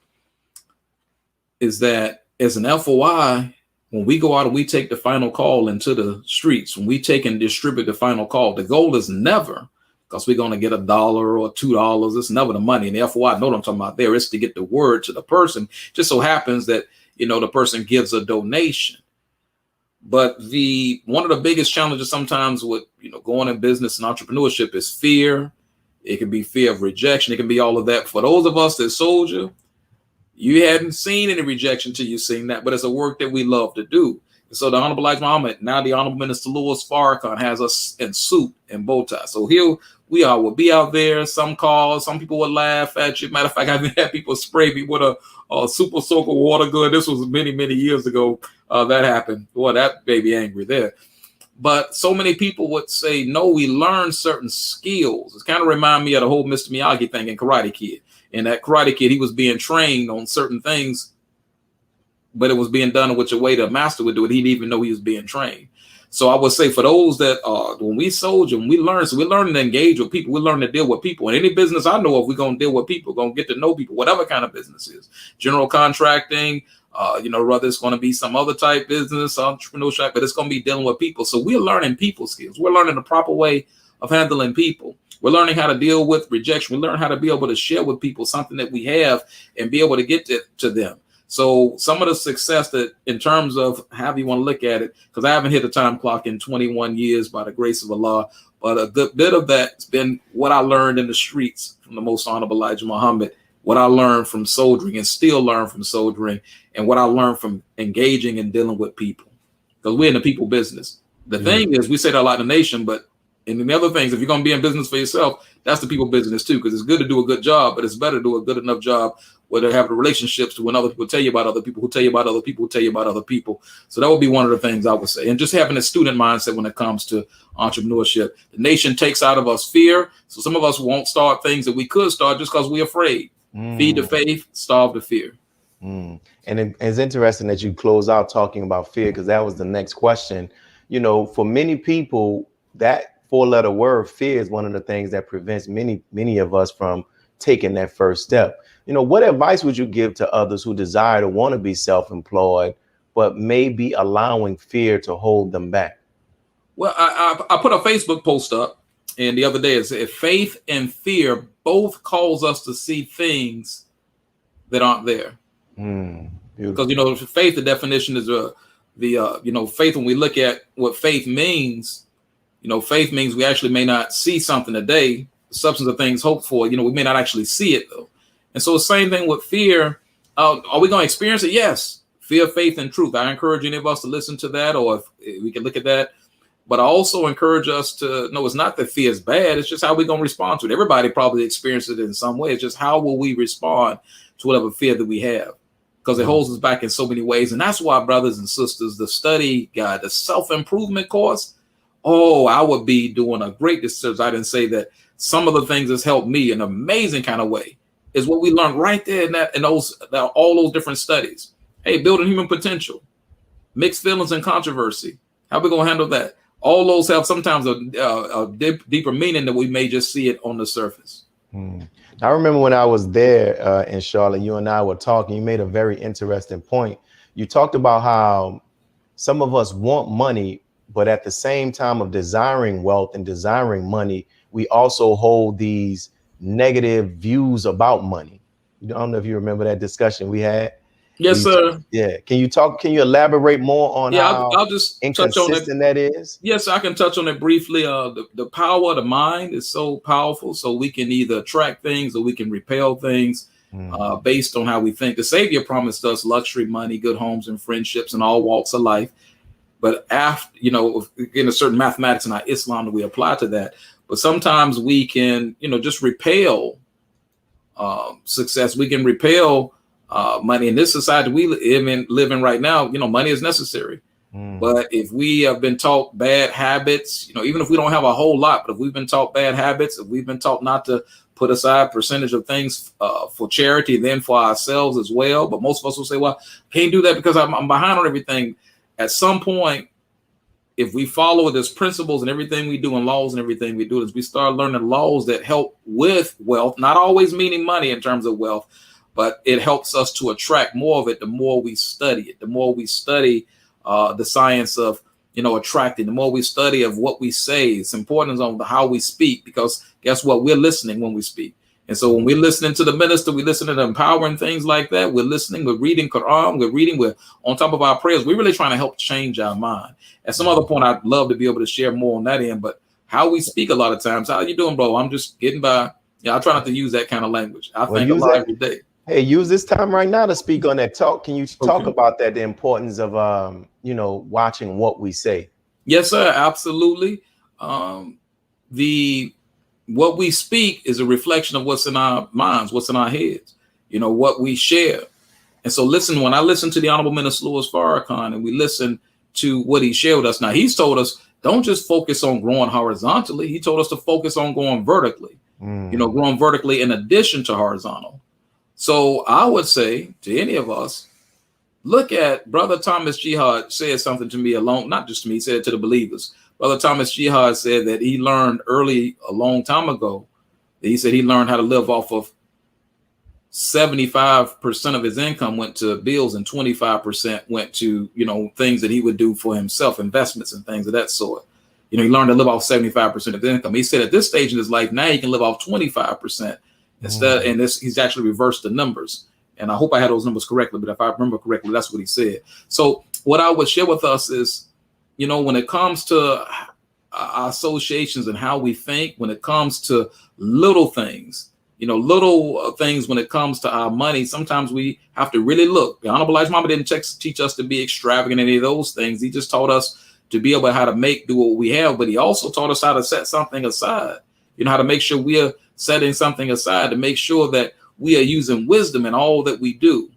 Is that as an FOI, when we go out and we take the final call into the streets, when we take and distribute the final call, the goal is never because we're going to get $1 or $2. It's never the money. And the FOI, I know what I'm talking about there. It's to get the word to the person. Just so happens that, you know, the person gives a donation. But one of the biggest challenges sometimes with, you know, going in business and entrepreneurship is fear. It can be fear of rejection. It can be all of that. For those of us that sold you hadn't seen any rejection till you've seen that, but it's a work that we love to do. And so the Honorable Elijah Muhammad, now the Honorable Minister Louis Farrakhan, has us in suit and bow tie. So here we are, we'll be out there, some calls, some people would laugh at you. Matter of fact, I've had people spray me with a super soaker water gun. This was many, many years ago that happened. Boy, that baby angry there. But so many people would say, no, we learn certain skills. It kind of remind me of the whole Mr. Miyagi thing in Karate Kid. And that Karate Kid, he was being trained on certain things, but it was being done in which a way the master would do it. He didn't even know he was being trained. So I would say for those that when we soldier, when we learn, so we're learning to engage with people. We learn to deal with people. In any business I know of, we're going to deal with people, going to get to know people, whatever kind of business is. General contracting, you know, whether it's going to be some other type business, entrepreneurship, but it's going to be dealing with people. So we're learning people skills. We're learning the proper way of handling people. We're learning how to deal with rejection. We learn how to be able to share with people something that we have and be able to get to them. So some of the success that in terms of how you want to look at it, because I haven't hit a time clock in 21 years by the grace of Allah, but a good bit of that's been what I learned in the streets from the Most Honorable Elijah Muhammad, what I learned from soldiering and still learn from soldiering, and what I learned from engaging and dealing with people. Because we're in the people business. The thing is, we say that a lot in the nation, but and the other things, if you're going to be in business for yourself, that's the people business too, because it's good to do a good job, but it's better to do a good enough job where they have the relationships to when other people tell you about other people who tell you about other people who tell you about other people. So that would be one of the things I would say. And just having a student mindset when it comes to entrepreneurship. The nation takes out of us fear. So some of us won't start things that we could start just because we're afraid. Feed the faith, starve the fear. And it's interesting that you close out talking about fear, because that was the next question. You know, for many people, that 4-letter word fear is one of the things that prevents many of us from taking that first step. You know, what advice would you give to others who desire to want to be self-employed, but may be allowing fear to hold them back? Well, I put a Facebook post up, and the other day it said faith and fear both cause us to see things that aren't there. Because, you know, faith, the definition is you know, faith, when we look at what faith means, Faith means we actually may not see something today, the substance of things hoped for, we may not actually see it though. And so the same thing with fear. Are we going to experience it? Yes. Fear, faith, and truth. I encourage any of us to listen to that, or if we can look at that. But I also encourage us to know it's not that fear is bad. It's just how we're going to respond to it. Everybody probably experiences it in some way. It's just how will we respond to whatever fear that we have, because it holds us back in so many ways. And that's why, brothers and sisters, the study guide, the self-improvement course, I would be doing a great disservice. I didn't say that some of the things that's helped me in an amazing kind of way is what we learned right there in all those different studies. Hey, building human potential, mixed feelings and controversy. How are we going to handle that? All those have sometimes a deeper meaning that we may just see it on the surface. I remember when I was there in Charlotte, you and I were talking. You made a very interesting point. You talked about how some of us want money, but at the same time of desiring wealth and desiring money, we also hold these negative views about money. I don't know if you remember that discussion we had. Yes, sir. Yeah. Can you elaborate more on how I'll just touch on it. That is? Yes, I can touch on it briefly. The power of the mind is so powerful. So we can either attract things or we can repel things based on how we think. The Savior promised us luxury, money, good homes, and friendships in all walks of life. But after, in a certain mathematics in our Islam that we apply to that. But sometimes we can, just repel success. We can repel money. In this society we live in right now, money is necessary. But if we have been taught bad habits, even if we don't have a whole lot, but if we've been taught bad habits, if we've been taught not to put aside percentage of things for charity, then for ourselves as well. But most of us will say, well, can't do that because I'm behind on everything. At some point, if we follow this principles and everything we do and laws and everything we do, is we start learning laws that help with wealth, not always meaning money in terms of wealth, but it helps us to attract more of it the more we study it, the more we study the science of, attracting, the more we study of what we say. It's important on how we speak, because guess what? We're listening when we speak. And so when we're listening to the minister, we listen to the empowering things like that. We're listening, we're reading Quran, we're on top of our prayers. We're really trying to help change our mind. At some other point, I'd love to be able to share more on that end, but how we speak a lot of times, how you doing, bro? I'm just getting by. I try not to use that kind of language. I think a lot every day. Hey, use this time right now to speak on that talk. Can you talk about that, the importance of, watching what we say? Yes, sir. Absolutely. What we speak is a reflection of what's in our minds, what's in our heads, what we share. And so listen, when I listen to the Honorable Minister Louis Farrakhan and we listen to what he shared with us, now he's told us, don't just focus on growing horizontally. He told us to focus on going vertically, growing vertically in addition to horizontal. So I would say to any of us, look at Brother Thomas Jihad said something to me alone, not just to me, he said it to the believers. Brother Thomas Jihad said that he learned early, a long time ago, that he said he learned how to live off of 75% of his income went to bills and 25% went to, things that he would do for himself, investments and things of that sort. He learned to live off 75% of his income. He said at this stage in his life, now he can live off 25%. Instead, and he's actually reversed the numbers. And I hope I had those numbers correctly, but if I remember correctly, that's what he said. So what I would share with us is, when it comes to our associations and how we think, when it comes to little things, little things when it comes to our money, sometimes we have to really look. The Honorable Elijah Muhammad didn't teach us to be extravagant in any of those things. He just taught us to be able how to do what we have, but he also taught us how to set something aside, how to make sure we're setting something aside to make sure that we are using wisdom in all that we do.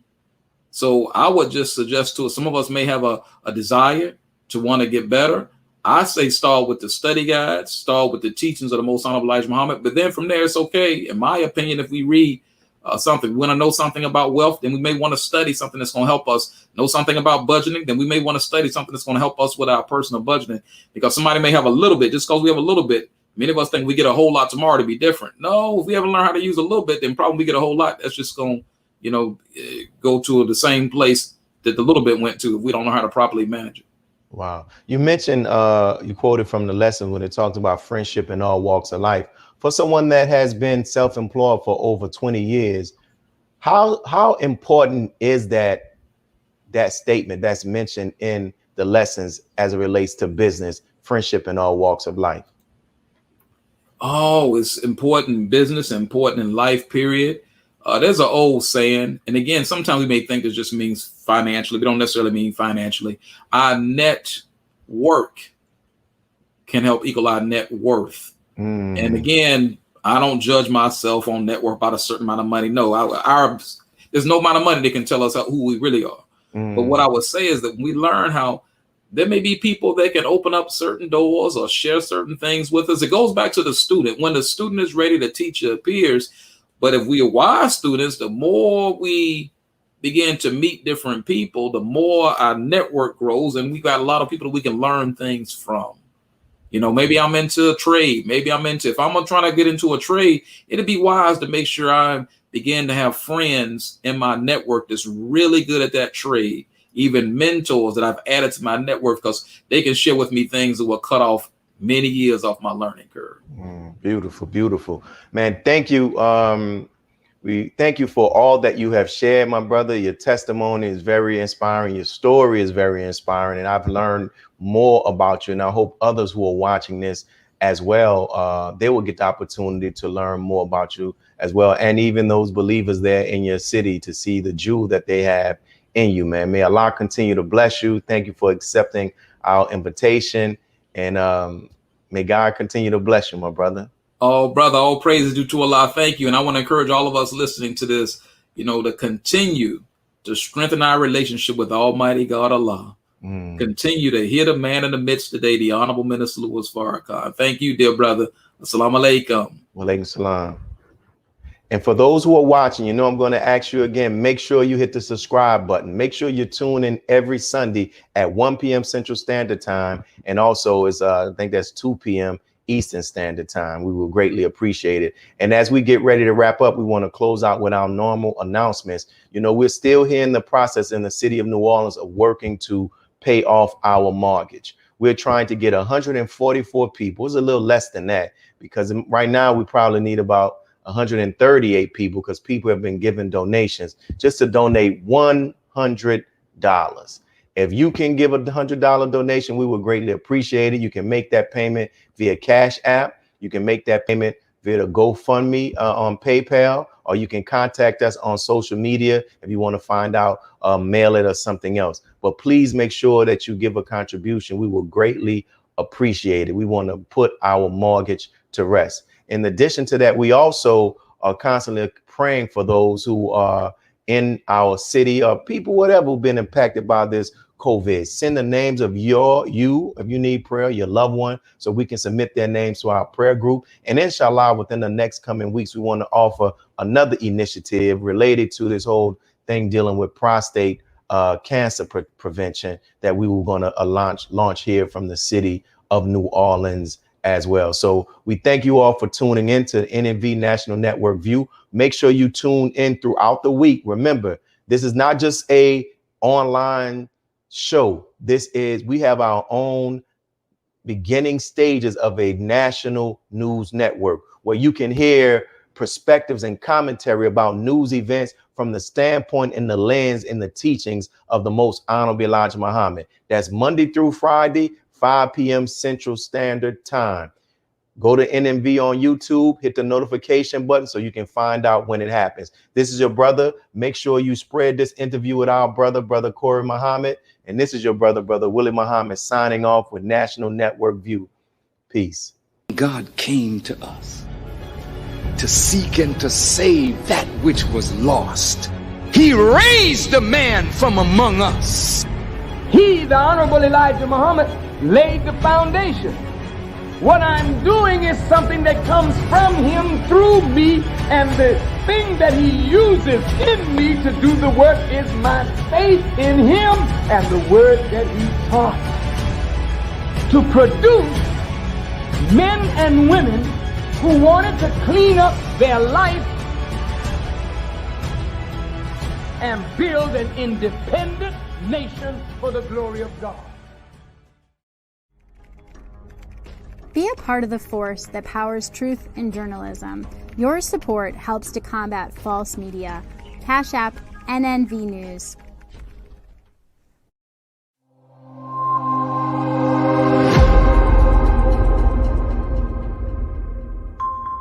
So I would just suggest to us, some of us may have a desire to want to get better. I say start with the study guides, start with the teachings of the Most Honorable Elijah Muhammad. But then from there, it's okay. In my opinion, if we read something, we want to know something about wealth, then we may want to study something that's going to help us know something about budgeting. Then we may want to study something that's going to help us with our personal budgeting, because somebody may have a little bit. Just because we have a little bit, many of us think we get a whole lot tomorrow to be different. No, if we haven't learned how to use a little bit, then probably we get a whole lot. That's just going to, go to the same place that the little bit went to if we don't know how to properly manage it. Wow. You mentioned, you quoted from the lesson when it talked about friendship in all walks of life. For someone that has been self-employed for over 20 years, how important is that statement that's mentioned in the lessons as it relates to business, friendship in all walks of life? Oh, it's important in business, important in life, period. There's an old saying, and again, sometimes we may think it just means financially. We don't necessarily mean financially. Our net work can help equal our net worth. And again, I don't judge myself on net worth by a certain amount of money. No, there's no amount of money that can tell us who we really are. But what I would say is that we learn how there may be people that can open up certain doors or share certain things with us. It goes back to the student. When the student is ready to teach their peers, but if we are wise students, the more we begin to meet different people, the more our network grows, and we got a lot of people that we can learn things from. You know, maybe I'm into a trade. Maybe if I'm trying to get into a trade, it'd be wise to make sure I begin to have friends in my network that's really good at that trade, even mentors that I've added to my network, because they can share with me things that will cut off many years off my learning curve. Beautiful, beautiful, man. Thank you. We thank you for all that you have shared, my brother. Your testimony is very inspiring. Your story is very inspiring, and I've learned more about you. And I hope others who are watching this as well, they will get the opportunity to learn more about you as well. And even those believers there in your city to see the jewel that they have in you, man. May Allah continue to bless you. Thank you for accepting our invitation, and may God continue to bless you, my brother. Oh, brother, all praises due to Allah. Thank you. And I want to encourage all of us listening to this, to continue to strengthen our relationship with Almighty God Allah. Continue to hear the man in the midst today, the Honorable Minister Louis Farrakhan. Thank you, dear brother. Assalamu alaikum. Wa alaikum salam. And for those who are watching, I'm going to ask you again, make sure you hit the subscribe button. Make sure you tune in every Sunday at 1 p.m. Central Standard Time. And also I think that's 2 p.m. Eastern Standard Time. We will greatly appreciate it. And as we get ready to wrap up, we want to close out with our normal announcements. We're still here in the process in the city of New Orleans of working to pay off our mortgage. We're trying to get 144 people. It's a little less than that, because right now we probably need about 138 people, because people have been giving donations just to donate $100. If you can give a $100 donation, we would greatly appreciate it. You can make that payment via Cash App. You can make that payment via the GoFundMe on PayPal, or you can contact us on social media if you want to find out, mail it or something else. But please make sure that you give a contribution. We will greatly appreciate it. We want to put our mortgage to rest. In addition to that, we also are constantly praying for those who are in our city or people, whatever, who've been impacted by this COVID. Send the names of you, if you need prayer, your loved one, so we can submit their names to our prayer group. And inshallah, within the next coming weeks, we want to offer another initiative related to this whole thing dealing with prostate cancer prevention that we were going to launch here from the city of New Orleans as well. So we thank you all for tuning in to NNV National Network View. Make sure you tune in throughout the week. Remember, this is not just a online show. We have our own beginning stages of a national news network where you can hear perspectives and commentary about news events from the standpoint and the lens and the teachings of the Most Honorable Elijah Muhammad. That's Monday through Friday, 5 p.m. Central Standard Time. Go to NMV on YouTube, hit the notification button so you can find out when it happens. This is your brother. Make sure you spread this interview with our brother Corey Muhammad. And this is your brother Willie Muhammad, signing off with National Network View. Peace. God came to us to seek and to save that which was lost. He raised a man from among us. He, the Honorable Elijah Muhammad, laid the foundation. What I'm doing is something that comes from him through me, and the thing that he uses in me to do the work is my faith in him and the word that he taught. To produce men and women who wanted to clean up their life and build an independent nation for the glory of God. Be a part of the force that powers truth in journalism. Your support helps to combat false media. Cash App NNV News.